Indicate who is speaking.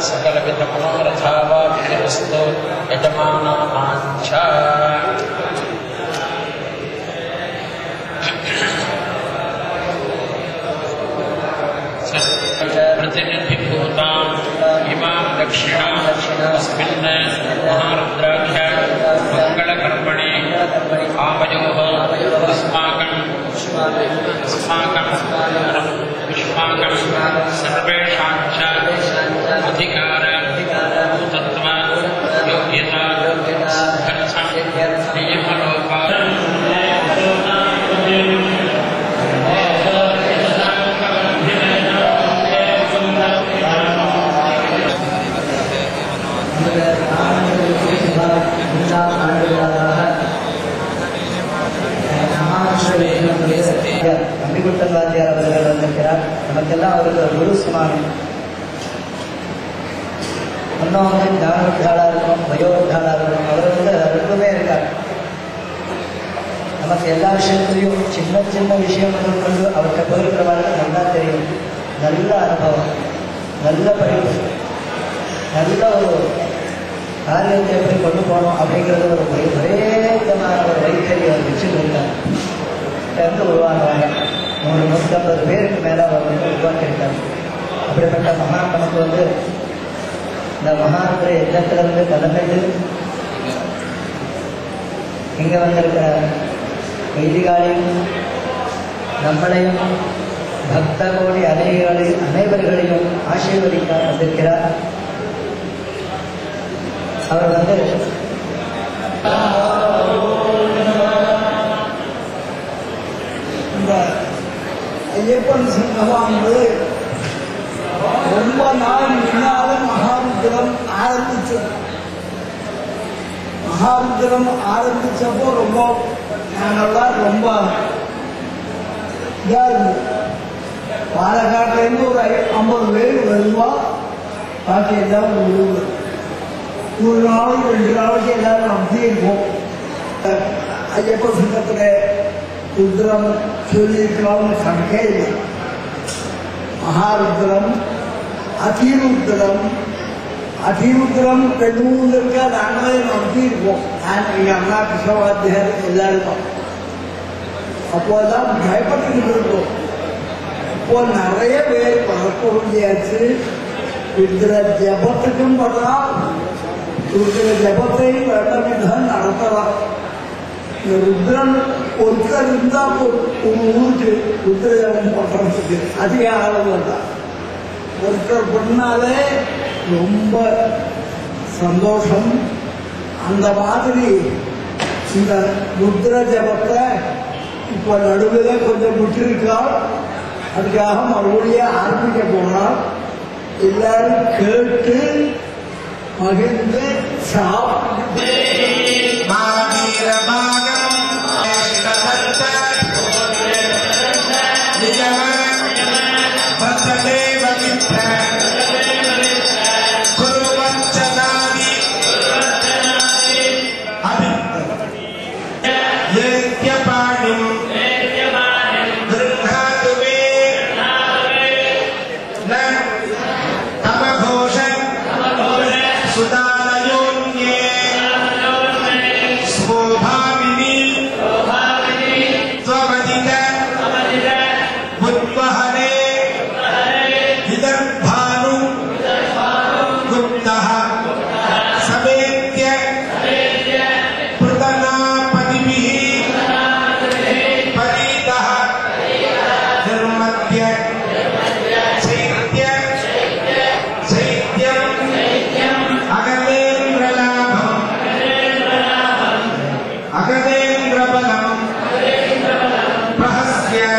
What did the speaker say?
Speaker 1: सकलविधमनोरथावाप्तिरस्तु यजमानानाञ्च प्रतिनिधिभूतां इमां दक्षिणां अस्मिन् महारुद्राख्य मङ्गलकर्मणे आवयोः अस्माकं सर्वेषां च अधिकार तत्त्व योग्यता नियमलोपात्
Speaker 2: அம்பிகுட்டன் வாத்தியார் அவர்கள் வந்திருக்கிறார். நமக்கெல்லாம் அவர்கள் குரு சமானம். இன்னும் ஞானவட்டாளா இருக்கணும், வயோவட்டாளா இருக்கணும். அவர் ரொம்பவே இருக்கார். நமக்கு எல்லா விஷயத்துலையும் சின்ன சின்ன விஷயங்கள் கொண்டு அவர்கிட்ட போயிருக்கிறவர்கள் நல்லா தெரியும். நல்ல அனுபவம், நல்ல படிப்பு, நல்ல ஒரு காரியத்தை எப்படி கொண்டு போகணும் அப்படிங்கிறது ஒரு ஒரே விதமான ஒரு வைக்கறி அவர் வச்சுருந்தார். இருந்து உருவாக்குவாங்க. 150 பேருக்கு மேலே அவர் உருவாக்கியிருக்காங்க. அப்படிப்பட்ட மகான் நமக்கு இந்த மகானுடைய எண்ணத்திலிருந்து கலந்துட்டு இங்கே வந்திருக்கிற வைதிகாலையும் நம்மளையும் பக்த கோடி அனைவர்களையும் ஆசீர்வதிக்க வந்திருக்கிறார். அவர்
Speaker 3: இந்த ஐயப்பன் சங்கமானது ரொம்ப நாள் முன்னால மகாருத்ரம் ஆரம்பிச்சது. மகாருத்ரம் ஆரம்பிச்சப்போ நாங்கள்லாம் ரொம்ப இதாக இருந்தோம். பாலக்காட்டிலேருந்து ஒரு 50 பேர் வருவா. பாக்கி எல்லாம் ஒரு நாளைக்கு 2 நாளைக்கு எல்லாரும் அப்படியே இருப்போம். ஐயப்ப சங்கத்தில் ருத்ரம் சொல்லியிருக்கலாம்னு கணக்கே இல்லை. மகாருத்ரம், அதிருத்ரம் 2-3 இருக்கா. நாங்களே நம்பியிருப்போம். நான் எங்கள் அண்ணா கிருஷ்ணவாத்தியார் எல்லாருக்கும் அப்போதான் பயப்பட்டு இருக்கோம். இப்போ நிறைய பேர் பழக்க முடியாச்சு. ருத்ர ஜபத்துக்கும் பண்ணலாம், ருத்ர ஜபத்தையும் வேண்டமிதான் நடத்தலாம். இந்த ருத்ரன் ஒருத்தர் இருந்தால் ஒரு ஊருக்கு ருத்ர ஜபம் பண்ணுறதுக்கு அதிக ஆளுங்க தான். ஒருத்தர் பண்ணாலே ரொம்ப சந்தோஷம். அந்த மாதிரி இந்த ருத்ர ஜபத்தை இப்போ நடுவில் கொஞ்சம் விட்டுருக்கால். அதுக்காக மறுபடியும் ஆரம்பிக்க போனால் எல்லாரும் கேட்டு மகிழ்ந்து சாப்பிட்டு
Speaker 4: Agadendra Balam Prahasya